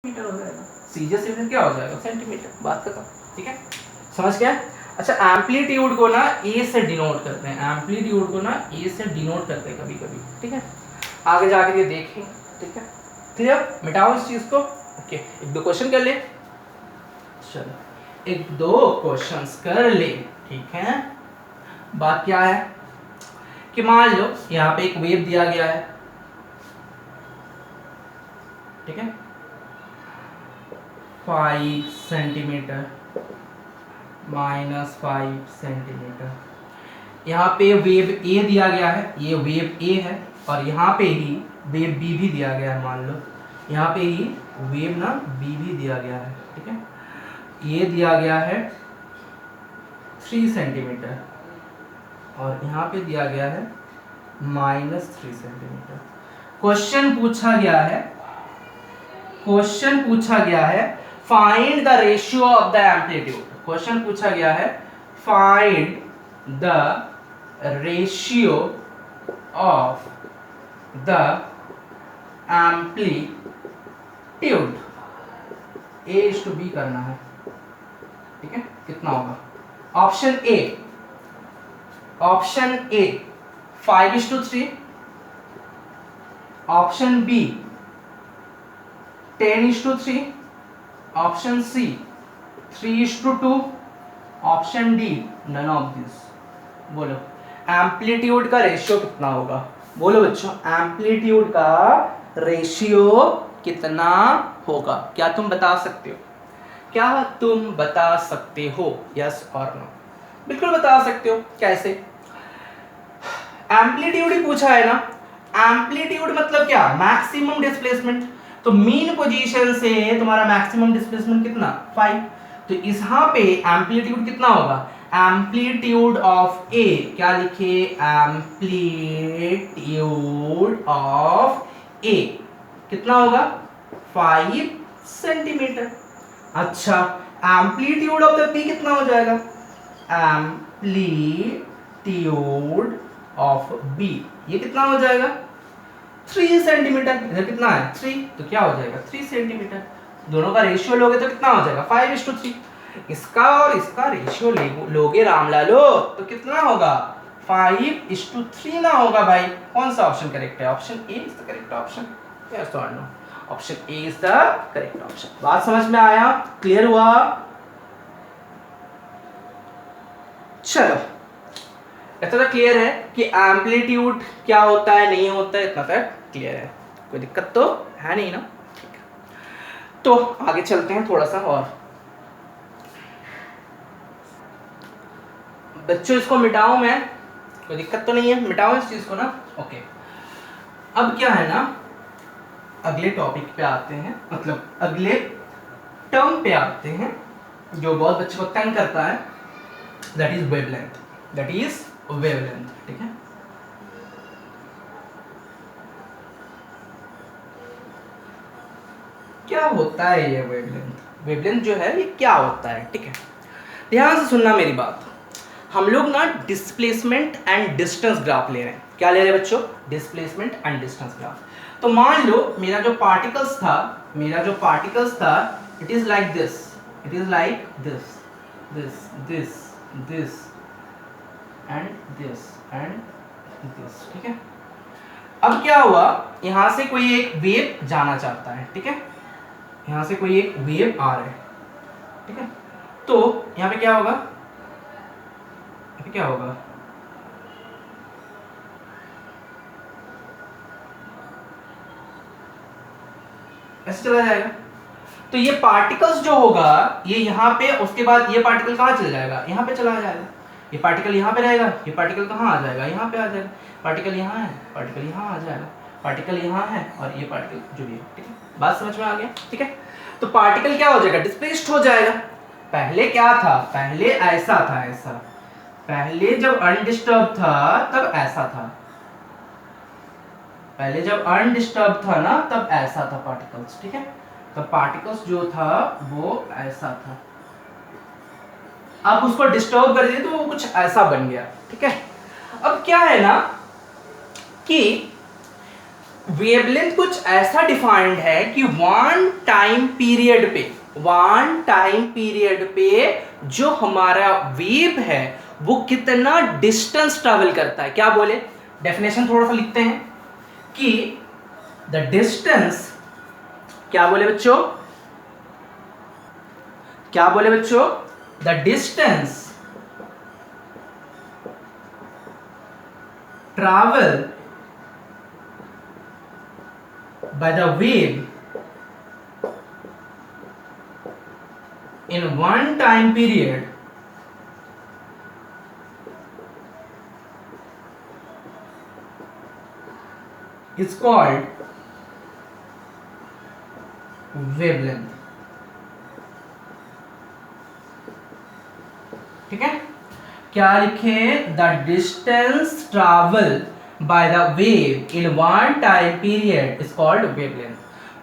Metre हो जाएगा, सीजे से क्या हो जाएगा सेंटीमीटर, बात खत्म। ठीक है, समझ गया। अच्छा, एम्पलीट्यूड को ना ए से डिनोट करते हैं, एम्पलीट्यूड को ना ए से डिनोट करते हैं कभी कभी। ठीक है, आगे जाकर ये देखेंगे। ठीक है, क्लियर, मिटाओ इस चीज को। ओके, एक दो क्वेश्चन कर ले, चलो एक दो क्वेश्चंस कर ले। ठीक है, बात क्या है कि मान लो यहाँ पे एक वेव दिया गया है। ठीक है, 5 सेंटीमीटर -5 सेंटीमीटर, यहाँ पे वेव ए दिया गया है, ये वेव ए है, और यहाँ पे ही वेव बी भी दिया गया है। मान लो यहाँ पे ही वेव ना बी भी दिया गया है। ठीक है, ये दिया गया है 3 सेंटीमीटर और यहाँ पे दिया गया है -3 सेंटीमीटर। क्वेश्चन पूछा गया है, क्वेश्चन पूछा गया है find the ratio of the amplitude. Question पूछा गया है find the ratio of the amplitude, A/B करना है। ठीक है, कितना होगा? Option A, option A 5:3, option B 10:3, option C 3:2, option D none of this. बोलो एम्पलीट्यूड का रेशियो कितना होगा? बोलो बच्चों, एम्पलीट्यूड का रेशियो कितना होगा? क्या तुम बता सकते हो? क्या तुम बता सकते हो? यस और नो? बिल्कुल बता सकते हो। कैसे? एम्पलीट्यूड ही पूछा है ना। एम्पलीट्यूड मतलब क्या? Maximum displacement. तो मीन पोजीशन से तुम्हारा मैक्सिमम डिस्प्लेसमेंट कितना? 5। तो यहाँ पे एम्पलीट्यूड कितना होगा? एम्पलीट्यूड ऑफ ए, क्या लिखे? एम्पलीट्यूड ऑफ ए कितना होगा? 5 सेंटीमीटर। अच्छा, एम्पलीट्यूड ऑफ द बी कितना हो जाएगा? एम्पलीट्यूड ऑफ बी ये कितना हो जाएगा? 3 सेंटीमीटर। इधर कितना है? 3, तो क्या हो जाएगा? 3 सेंटीमीटर। दोनों का रेशियो लोगे तो कितना हो जाएगा? 5:3। इसका और इसका रेशियो लोगे रामलालो तो कितना होगा? 5:3 ना होगा भाई। कौन सा ऑप्शन करेक्ट है? Option A is the correct option. Yes और no? Option A is the correct option. बात समझ में आया? क्लियर हुआ? चलो, इतना तो क्लियर है कि एम्पलीट्यूड क्या होता है, नहीं होता है, इतना तक क्लियर है। कोई दिक्कत तो है नहीं ना? ठीक है, तो आगे चलते हैं थोड़ा सा और। बच्चों इसको मिटाऊं मैं? कोई दिक्कत तो नहीं है? मिटाओ इस चीज को ना। ओके, अब क्या है ना, अगले टॉपिक पे आते हैं, मतलब अगले टर्म पे आते हैं जो बहुत बच्चों को तंग करता है। That is wavelength, that is wavelength. ठीक है, क्या होता है ये वेवलेंथ? वेवलेंथ जो है ये क्या होता है? ठीक है, ध्यान से सुनना मेरी बात। हम लोग ना डिस्प्लेसमेंट एंड डिस्टेंस ग्राफ ले रहे हैं। क्या ले रहे हैं बच्चों? Displacement and distance graph. तो मान लो मेरा जो पार्टिकल्स था, it is like this, it is like this, this this this and this and this. ठीक है, अब क्या हुआ, यहां से कोई एक वेव जाना चाहता है। ठीक है, यहां से कोई एक वेव आ रहा है। ठीक है, तो यहां पे क्या होगा? क्या होगा? ऐसे चला जाएगा। तो ये पार्टिकल्स जो होगा ये यहाँ पे, उसके बाद ये पार्टिकल कहाँ चला जाएगा? यहाँ पे चला जाएगा। ये पार्टिकल यहाँ पे रहेगा, ये पार्टिकल कहाँ आ जाएगा? यहाँ पे आ जाएगा। पार्टिकल यहाँ है, पार्टिकल यहाँ आ जाएगा, पार्टिकल यहाँ है और ये पार्टिकल जो भी है। ठीक है, बात समझ में आ गया? ठीक है, तो पार्टिकल क्या हो जाएगा? डिस्प्लेस्ड हो जाएगा। पहले क्या था? पहले ऐसा था, ऐसा। पहले जब अनडिस्टर्ब था तब ऐसा था, पहले जब अनडिस्टर्ब था ना तब ऐसा था पार्टिकल्स। ठीक है, तब पार्टिकल्स जो था वो ऐसा था। अब उसको डिस्टर्ब कर दिया तो वो कुछ ऐसा बन गया। ठीक है, अब क्या है ना कि वेवलेंथ कुछ ऐसा डिफाइंड है कि वन टाइम पीरियड पे जो हमारा वेव है वो कितना डिस्टेंस ट्रैवल करता है। क्या बोले, डेफिनेशन थोड़ा सा लिखते हैं कि द डिस्टेंस, क्या बोले बच्चों, क्या बोले बच्चों, the distance travel by the wave in one time period is called wavelength। ठीक है, क्या लिखे, the distance travel by the wave in one time period is called wavelength.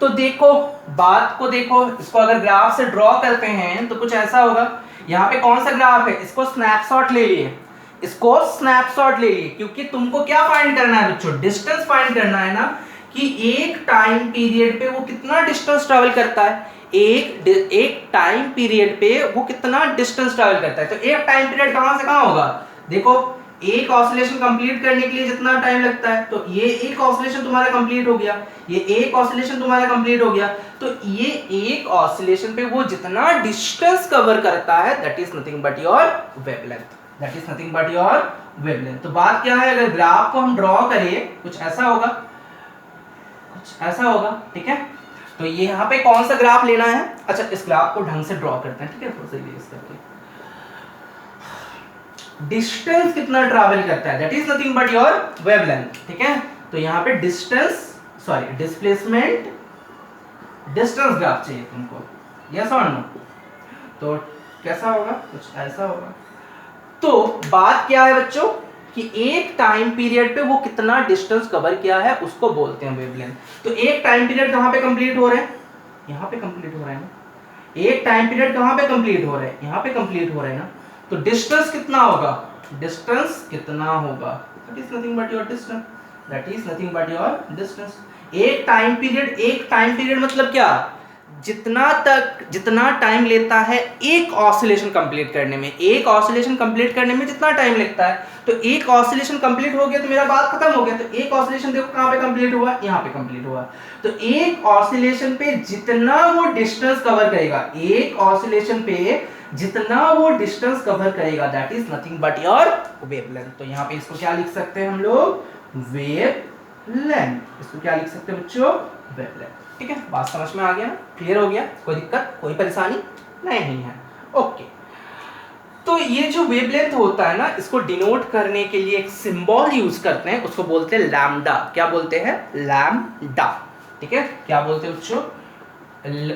तो देखो बात को, देखो इसको अगर ग्राफ से ड्रॉ करते हैं तो कुछ ऐसा होगा। यहाँ पे कौन सा ग्राफ है, इसको स्नैपशॉट ले लिए, इसको स्नैपशॉट ले लिए, क्योंकि तुमको क्या फाइंड करना है बच्चों, डिस्टेंस फाइंड करना है ना, कि एक टाइम पीरियड पे वो कितना डिस्टेंस ट्रैवल करता है, एक टाइम पीरियड पे वो कितना डिस्टेंस ट्रैवल करता है। तो एक टाइम पीरियड कहां से कहां होगा, देखो एक ऑसिलेशन कंप्लीट करने के लिए जितना टाइम लगता है, तो ये एक ऑसिलेशन तुम्हारा कंप्लीट हो गया, ये एक ऑसिलेशन तुम्हारा कंप्लीट हो गया, तो ये एक ऑसिलेशन पे वो जितना डिस्टेंस कवर करता है that is nothing but your wavelength, that is nothing but your wavelength. तो बात क्या है, अगर ग्राफ को हम ड्रॉ करें कुछ ऐसा होगा, कुछ ऐसा होगा, ठीक है। तो ये यहाँ पे कौन सा ग्राफ लेना है, अच्छा इस ग्राफ को ढंग से ड्रॉ करते हैं, ठीक है, थोड़ा सा इरेज करके। डिस्टेंस कितना ट्रैवल करता है that is nothing but your wavelength, ठीक है। तो यहाँ पे distance, sorry displacement distance graph चाहिए तुमको, यस और नो। तो कैसा होगा, कुछ ऐसा होगा। तो बात क्या है बच्चों कि एक टाइम पीरियड पे वो कितना डिस्टेंस कवर किया है उसको बोलते हैं वेवलेंथ। तो एक टाइम पीरियड कहां पे कंप्लीट हो रहे हैं, यहां पे कंप्लीट हो रहा है ना, एक टाइम पीरियड कहां पे कंप्लीट हो रहे हैं, यहां पे कंप्लीट हो रहे हैं ना। तो डिस्टेंस कितना होगा, डिस्टेंस कितना होगा, that is nothing but your distance, that is nothing but your distance. एक टाइम पीरियड मतलब क्या, जितना टाइम लेता है एक ऑसिलेशन कंप्लीट करने में, एक ऑसिलेशन कंप्लीट करने में जितना टाइम लगता है, तो एक ऑसिलेशन कंप्लीट हो गया तो मेरा बात खत्म हो गया। तो एक ऑसिलेशन देखो कहां पे कंप्लीट हुआ, यहां पे कंप्लीट हुआ। तो एक ऑसिलेशन पे जितना वो डिस्टेंस कवर करेगा, एक ऑसिलेशन पे जितना वो डिस्टेंस कवर करेगा that is nothing but your wavelength. तो यहाँ पे इसको क्या लिख सकते हैं हम लोग, वेवलेंथ। इसको क्या लिख सकते हैं बच्चों, वेवलेंथ। ठीक है, बात समझ में आ गया ना, क्लियर हो गया, कोई दिक्कत कोई परेशानी नहीं है, ओके। तो ये जो वेवलेंथ होता है ना, इसको डिनोट करने के लिए एक सिंबल यूज करते हैं, उसको बोलते हैं लैम्डा। क्या बोलते हैं, लैम्डा, ठीक है। क्या बोलते हैं बच्चों,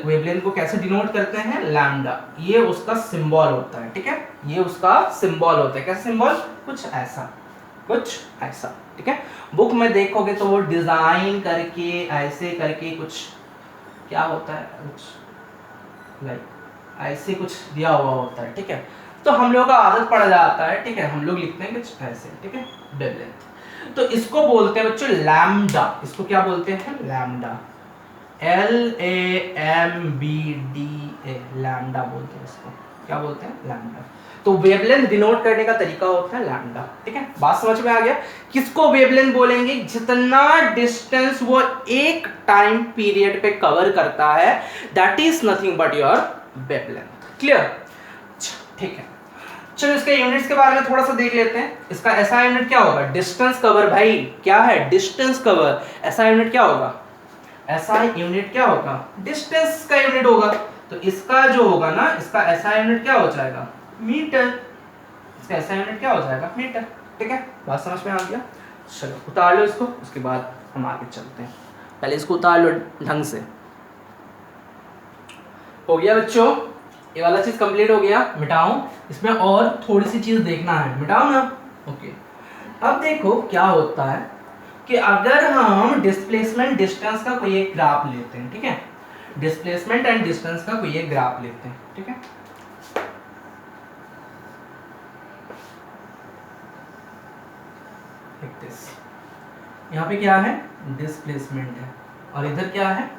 वेवलेंथ को कैसे डिनोट करते हैं, लैम्डा। ये उसका सिंबल होता है, ठीक है, ये उसका सिंबल होता है। कैसा सिंबल, कुछ ऐसा, कुछ ऐसा, ठीक है। बुक में देखोगे तो वो डिजाइन करके ऐसे करके कुछ क्या होता है, कुछ लाइक ऐसे कुछ दिया हुआ होता है, ठीक है। तो हम लोग का आदत पड़ जाता है, ठीक है, हम लोग लिखते हैं कुछ ऐसे, ठीक है, वेवलेंथ। तो इसको बोलते हैं बच्चों लैम्डा। इसको क्या बोलते हैं, लैम्डा, LAMBDA, लैम्डा बोलते हैं इसको। क्या बोलते हैं, लैम्डा। तो वेवलेंथ डिनोट करने का तरीका होता है लैम्डा, ठीक है। बात समझ में आ गया। किसको वेवलेंथ बोलेंगे, जितना डिस्टेंस वो एक टाइम पीरियड पे कवर करता है that is nothing but your wavelength. Clear, ठीक है। चलो इसके यूनिट्स के बारे में थोड़ा सा देख लेते हैं। इसका ऐसा यूनिट क्या होगा, डिस्टेंस कवर। भाई क्या है, डिस्टेंस कवर। ऐसा यूनिट क्या होगा, ऐसा यूनिट क्या होगा, डिस्टेंस का यूनिट होगा। तो इसका जो होगा ना, इसका ऐसा यूनिट क्या हो जाएगा, मीटर। इसका ऐसा यूनिट क्या हो जाएगा, मीटर, ठीक है। बात समझ में आ गया। चलो उतार लो इसको, उसके बाद हम आगे चलते हैं। पहले इसको उतार लो ढंग से। हो गया बच्चों, ये वाला चीज कंप्लीट हो गया, मिटाऊं। इसमें और थोड़ी सी चीज देखना है, मिटाऊं ना, ओके। अब देखो क्या होता है कि अगर हम डिस्प्लेसमेंट डिस्टेंस का कोई एक ग्राफ लेते हैं, ठीक है, डिस्प्लेसमेंट एंड डिस्टेंस का कोई एक ग्राफ लेते हैं, ठीक है। यहाँ पे क्या है, डिस्प्लेसमेंट है, और इधर क्या है,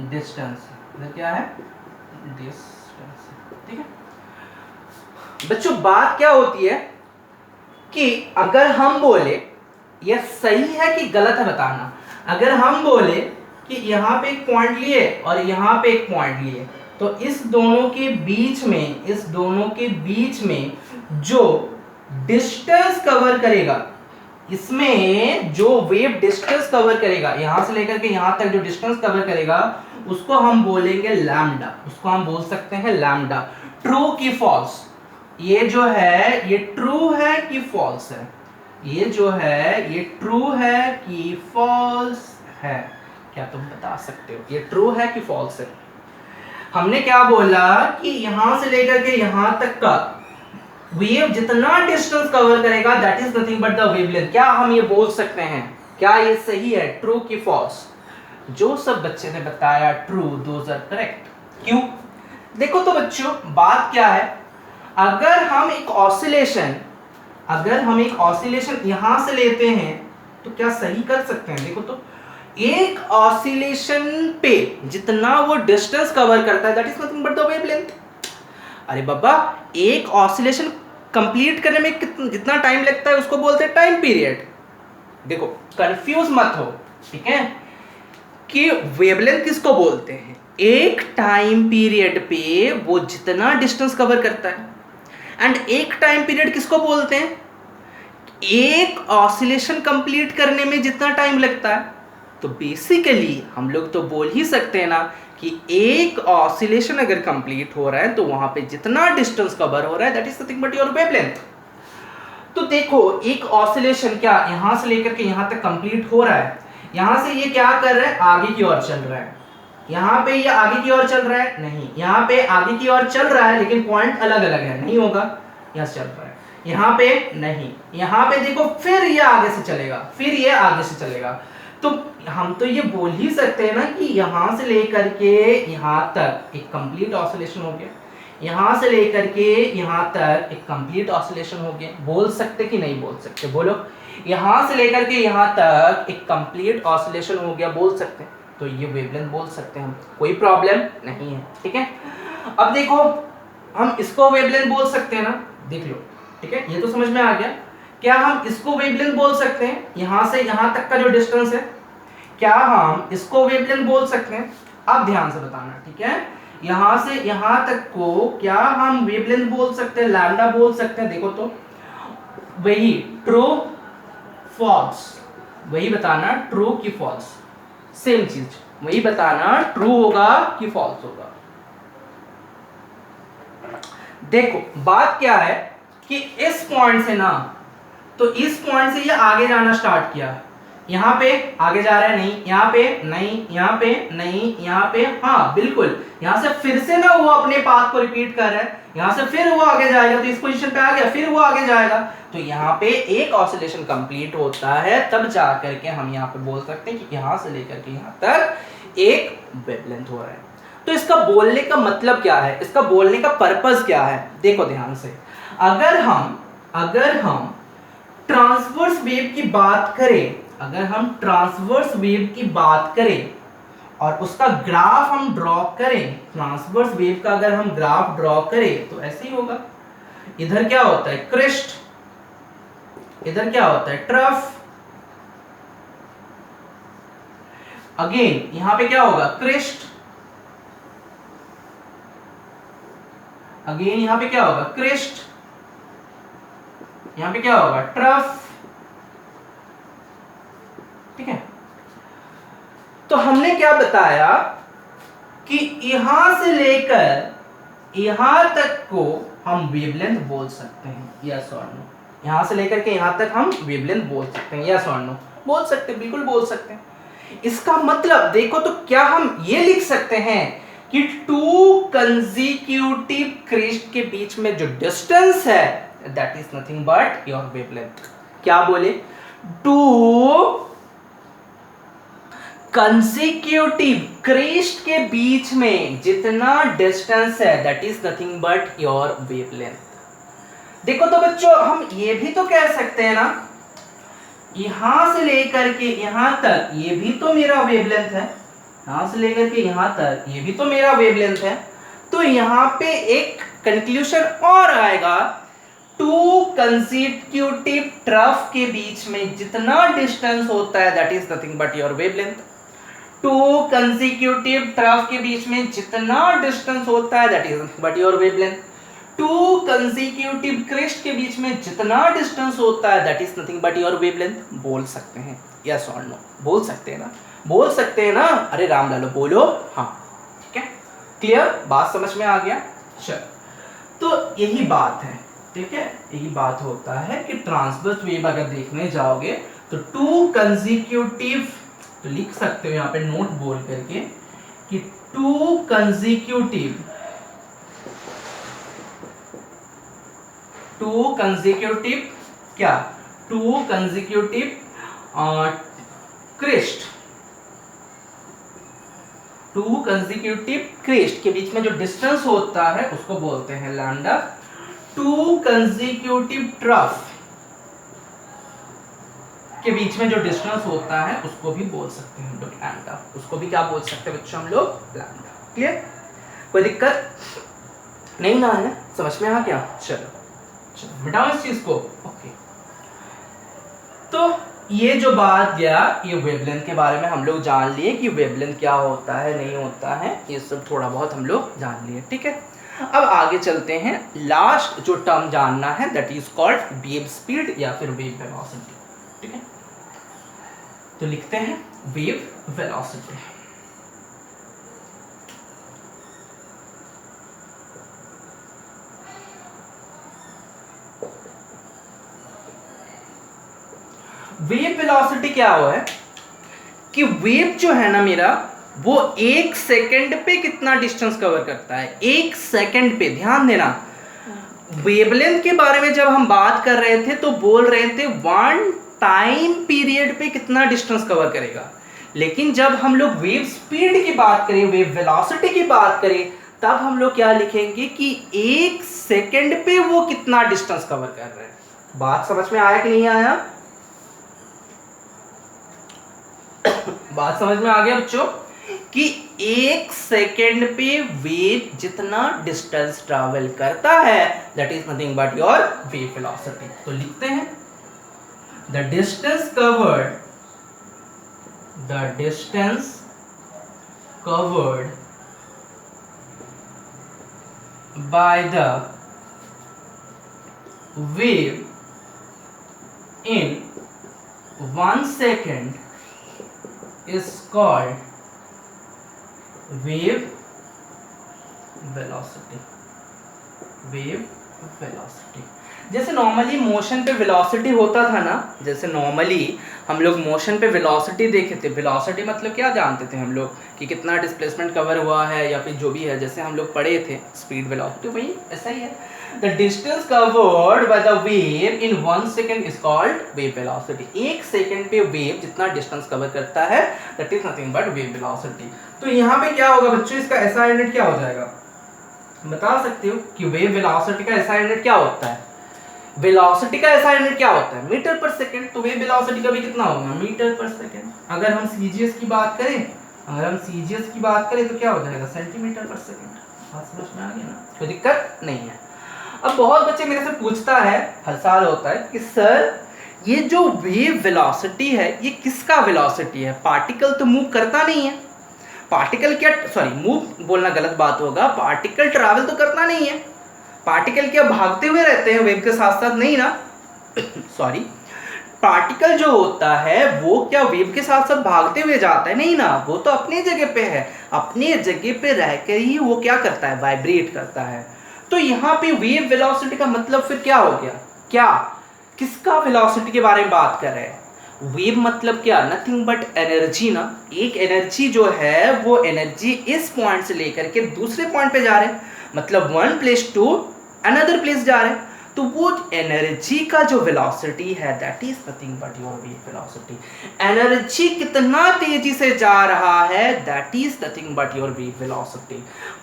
डिस्टेंस। इधर क्या है, डिस्टेंस। ठीक है बच्चों, बात क्या होती है कि अगर हम बोले, यह सही है कि गलत है बताना, अगर हम बोले कि यहाँ पे एक पॉइंट लिए और यहाँ पे एक पॉइंट लिए, तो इस दोनों के बीच में, इस दोनों के बीच में जो डिस्टेंस कवर करेगा, इसमें जो वेव डिस्टेंस कवर करेगा, यहां से लेकर के यहां तक जो डिस्टेंस कवर करेगा, उसको हम बोलेंगे लैम्डा। उसको हम बोल सकते हैं लैम्डा। ट्रू की फॉल्स, ये जो है ये ट्रू है कि फॉल्स है, ये जो है ये ट्रू है कि फॉल्स है, क्या तुम बता सकते हो ये ट्रू है कि फॉल्स है? हमने क्या बोला कि यहां से लेकर के यहां तक का वेव जितना डिस्टेंस कवर करेगा that is nothing but the wavelength. क्या हम ये बोल सकते हैं, क्या ये सही है, ट्रू की फॉल्स? जो सब बच्चे ने बताया ट्रू, दोज आर करेक्ट। क्यों? देखो तो बच्चों, बात क्या है, अगर हम एक ऑसिलेशन यहां से लेते हैं तो क्या सही कर सकते हैं? देखो तो, एक ऑसिलेशन पे जितना वो डिस्टेंस कवर करता है that is nothing but the wavelength. अरे बाबा, एक ऑसिलेशन कंप्लीट करने में जितना टाइम लगता है उसको बोलते हैं टाइम पीरियड। देखो, कंफ्यूज मत हो, ठीक है, कि वेवलेंथ किसको बोलते हैं? एक टाइम पीरियड पे वो जितना डिस्टेंस कवर करता है। एंड एक टाइम पीरियड किसको बोलते हैं? एक ऑसिलेशन कंप्लीट करने में जितना टाइम लगता है। तो बेसिकली हम लोग तो बोल ही सकते हैं ना कि एक ऑसिलेशन अगर कंप्लीट हो रहा है तो वहां पे जितना डिस्टेंस कवर हो रहा है that is nothing but your wavelength. तो देखो, एक ऑसिलेशन क्या यहां से लेकर के यहां तक कंप्लीट हो रहा है, यहां से ये क्या कर रहा है, आगे की ओर चल रहा है। यहां पे ये आगे की ओर चल रहा है, नहीं, यहां पे आगे की ओर चल रहा है लेकिन पॉइंट अलग अलग है, नहीं होगा, यहां से चल रहा है, यहां पे नहीं, यहां पे देखो फिर ये आगे से चलेगा, फिर ये आगे से चलेगा। तो हम तो ये बोल ही सकते हैं ना कि यहां से लेकर के यहां तक एक कंप्लीट ऑसिलेशन हो गया, यहां से लेकर के यहां तक एक कंप्लीट ऑसिलेशन हो गया। बोल सकते कि नहीं बोल सकते? बोलो, यहां से लेकर के यहां तक एक कंप्लीट ऑसिलेशन हो गया, बोल सकते हैं, तो ये वेवलेंथ बोल सकते हैं हम, कोई प्रॉब्लम नहीं है। ठीक है, अब देखो, हम इसको वेवलेंथ बोल सकते हैं ना, देख लो, ठीक है, ये तो समझ में आ गया। क्या हम इसको वेवलेंथ बोल सकते हैं, यहां से यहां तक का जो डिस्टेंस है, क्या हम इसको वेवलेंथ बोल सकते हैं? अब ध्यान से बताना, ठीक है, यहां से यहां तक को क्या हम वेवलेंथ बोल सकते हैं, लैम्डा बोल सकते हैं? देखो तो, वही ट्रू फॉल्स, वही बताना ट्रू की फॉल्स, सेम चीज, वही बताना ट्रू होगा कि फॉल्स होगा। देखो, बात क्या है कि इस पॉइंट से ना, तो इस पॉइंट से ये आगे जाना स्टार्ट किया, यहां पे आगे जा रहा है, नहीं, यहां पे नहीं, यहां पे नहीं, यहां पे हाँ बिल्कुल, यहां से फिर से ना वो अपने पाथ को रिपीट कर रहा है, यहां से फिर वो आगे जाएगा, तो इस पोजीशन पे आ गया, फिर वो आगे जाएगा। तो यहाँ पे एक ऑसिलेशन कंप्लीट होता है तब जा करके हम यहाँ पे बोल सकते हैं कि यहाँ से लेकर के यहाँ तक एक वेवलेंथ हो रहा है। तो इसका बोलने का मतलब क्या है, इसका बोलने का पर्पस क्या है? देखो ध्यान से, अगर हम ट्रांसवर्स वेव की बात करें, अगर हम ट्रांसवर्स वेव की बात करें और उसका ग्राफ हम ड्रॉ करें, ट्रांसवर्स वेव का अगर हम ग्राफ ड्रॉ करें तो ऐसे ही होगा। इधर क्या होता है, क्रेस्ट, इधर क्या होता है, ट्रफ, अगेन यहां पे क्या होगा, क्रेस्ट, अगेन यहां पे क्या होगा, क्रेस्ट, यहां पे क्या होगा, ट्रफ। ठीक है, तो हमने क्या बताया कि यहां से लेकर यहां तक को हम वेवलेंथ बोल सकते हैं, यस और नो? यहां से लेकर के यहां तक हम वेवलेंथ बोल सकते हैं, यस और नो? बोल सकते हैं, बिल्कुल बोल सकते हैं। इसका मतलब देखो तो, क्या हम ये लिख सकते हैं कि टू कंसेक्यूटिव क्रेस्ट के बीच में जो डिस्टेंस है that is nothing but your wavelength? क्या बोले, टू कंसेक्यूटिव क्रेस्ट के बीच में जितना डिस्टेंस है that is nothing but your wavelength. देखो तो बच्चों, हम ये भी तो कह सकते हैं ना यहां से लेकर के यहां तक ये भी तो मेरा वेवलेंथ है, यहां से लेकर के यहां तक ये भी तो मेरा वेवलेंथ है। तो यहां पे एक कंक्लूजन और आएगा, टू कंसेक्यूटिव ट्रफ के बीच में जितना डिस्टेंस होता है that is nothing but your wavelength. To consecutive trough के बीच में जितना डिस्टेंस होता है that is nothing but your wavelength. To consecutive crest के बीच में जितना डिस्टेंस होता है that is nothing but your wavelength. बोल सकते हैं यस और नो, बोल सकते हैं ना, बोल सकते हैं ना, अरे राम लालो बोलो हाँ, ठीक है, क्लियर, बात समझ में आ गया। चल, तो यही बात है, ठीक है, यही बात होता है कि ट्रांसवर्स वेव अगर देखने जाओगे तो टू कंसेक्यूटिव, तो लिख सकते हो यहाँ पे नोट बोल करके कि टू कंसेक्यूटिव क्या, to consecutive crest, to consecutive crest के बीच में जो डिस्टेंस होता है उसको बोलते हैं लैम्डा। टू कंसेक्यूटिव ट्रफ के बीच में जो डिस्टेंस होता है उसको भी बोल सकते हैं हम लोग लैम्डा, उसको भी क्या बोल सकते हैं बच्चों हम लोग, लैम्डा। क्लियर, कोई दिक्कत नहीं ना है, समझ में आ गया। चलो मिटाओ इस चीज को, ओके। तो ये जो बात गया, ये वेवलेंथ के बारे में हम लोग जान लिए कि वेवलेंथ क्या होता है नहीं होता है, ये सब थोड़ा बहुत हम लोग जान लिए, ठीक है। अब आगे चलते हैं, लास्ट जो टर्म जानना है that is called wave speed या फिर वेव वेलोसिटी, ठीक है। तो लिखते हैं वेव वेलोसिटी। वेव वेलोसिटी क्या हुआ है कि वेव जो है ना मेरा, वो एक सेकंड पे कितना डिस्टेंस कवर करता है, एक सेकंड पे, ध्यान देना। वेवलेंथ के बारे में जब हम बात कर रहे थे तो बोल रहे थे वन टाइम पीरियड पे कितना डिस्टेंस कवर करेगा, लेकिन जब हम लोग वेव स्पीड की बात करें, वेव वेलोसिटी की बात करें, तब हम लोग क्या लिखेंगे कि एक सेकंड पे वो कितना डिस्टेंस कवर कर रहे हैं। बात समझ में आया कि नहीं आया? बात समझ में आ गया बच्चों कि एक सेकेंड पे वेव जितना डिस्टेंस ट्रैवल करता है that is nothing but your wave velocity. तो लिखते हैं the distance covered by the wave in 1 second is called wave velocity। जैसे नॉर्मली मोशन पे वेलोसिटी होता था ना, जैसे नॉर्मली हम लोग मोशन पे वेलोसिटी देखे थे, वेलोसिटी मतलब क्या जानते थे हम लोग कि कितना डिस्प्लेसमेंट कवर हुआ है या फिर जो भी है, जैसे हम लोग पढ़े थे स्पीड वेलोसिटी, वही ऐसा ही है। The distance covered by the wave in 1 second is called wave velocity। एक सेकंड पे वेव जितना डिस्टेंस कवर करता है that is nothing but wave velocity। तो यहाँ पे क्या होगा बच्चों, इसका SI यूनिट क्या हो जाएगा, बता सकते हो कि वेव वेलोसिटी का SI यूनिट क्या होता है? वेलोसिटी का SI यूनिट क्या होता है? मीटर पर सेकंड। तो वेव वेलोसिटी का भी कितना होगा, मीटर पर सेकंड। अगर हम CGS की बात करें, तो क्या हो जाएगा, सेंटीमीटर पर सेकंड। बात समझ में आ गया ना, कोई दिक्कत नहीं है। अब बहुत बच्चे मेरे से पूछता है, हर साल होता है कि सर ये जो वेव वेलोसिटी है ये किसका वेलोसिटी है? पार्टिकल तो मूव करता नहीं है, पार्टिकल क्या, सॉरी मूव बोलना गलत बात होगा, पार्टिकल ट्रैवल तो करता नहीं है, पार्टिकल क्या भागते हुए रहते हैं वेव के साथ साथ? नहीं ना सॉरी, पार्टिकल जो होता है वो क्या वेव के साथ साथ भागते हुए जाता है? नहीं ना, वो तो अपनी जगह पे है, अपने जगह पे रहकर ही वो क्या करता है, वाइब्रेट करता है। तो यहाँ पे वेव वेलोसिटी का मतलब फिर क्या हो गया, क्या किसका वेलोसिटी के बारे में बात कर रहे हैं? वेव मतलब क्या, नथिंग बट एनर्जी ना। एक एनर्जी जो है वो एनर्जी इस पॉइंट से लेकर के दूसरे पॉइंट पे जा रहे हैं, मतलब one place to another place जा रहे हैं। तो वो एनर्जी का जो वेलोसिटी है that is nothing but your wave velocity. Energy कितना तेजी से जा रहा है that is nothing but your wave velocity.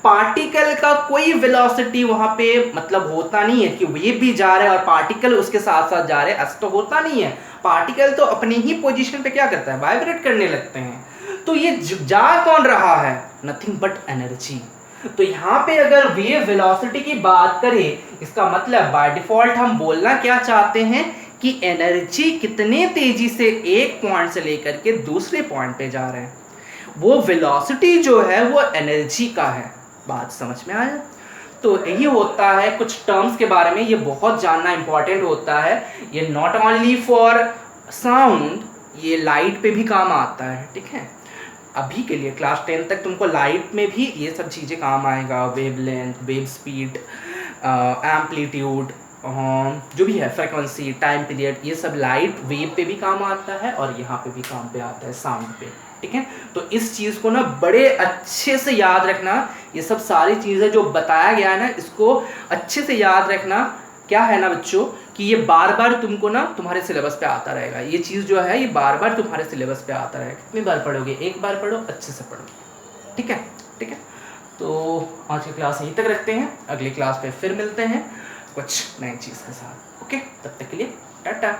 Particle का कोई वेलोसिटी वहां पे मतलब होता नहीं है कि वेव भी जा रहे हैं और पार्टिकल उसके साथ साथ जा रहे हैं, ऐसा तो होता नहीं है। पार्टिकल तो अपनी ही पोजीशन पे क्या करता है, वाइब्रेट करने लगते हैं। तो ये जा कौन रहा है, नथिंग बट एनर्जी। तो यहाँ पे अगर वेव वेलोसिटी की बात करें, इसका मतलब बाय डिफॉल्ट हम बोलना क्या चाहते हैं कि एनर्जी कितने तेजी से एक पॉइंट से लेकर के दूसरे पॉइंट पे जा रहे हैं, वो वेलोसिटी जो है वो एनर्जी का है। बात समझ में आया? तो यही होता है कुछ टर्म्स के बारे में, ये बहुत जानना इंपॉर्टेंट होता है। ये नॉट ओनली फॉर साउंड, ये लाइट पे भी काम आता है, ठीक है। अभी के लिए क्लास 10 तक तुमको लाइट में भी ये सब चीज़ें काम आएगा, wave length, wave speed, amplitude, जो भी है, फ्रिक्वेंसी, टाइम पीरियड, ये सब लाइट वेव पे भी काम आता है और यहाँ पे भी काम पे आता है, साउंड पे, ठीक है। तो इस चीज़ को ना बड़े अच्छे से याद रखना, ये सब सारी चीज़ें जो बताया गया है ना, इसको अच्छे से याद रखना। क्या है ना बच्चों कि ये बार बार तुमको ना तुम्हारे सिलेबस पे आता रहेगा, ये चीज़ जो है ये बार बार तुम्हारे सिलेबस पे आता रहेगा। कितनी बार पढ़ोगे, एक बार पढ़ो, अच्छे से पढ़ो, ठीक है, ठीक है। तो आज की क्लास यहीं तक रखते हैं, अगली क्लास पे फिर मिलते हैं कुछ नई चीज़ के साथ। ओके, तब तक के लिए टाटा।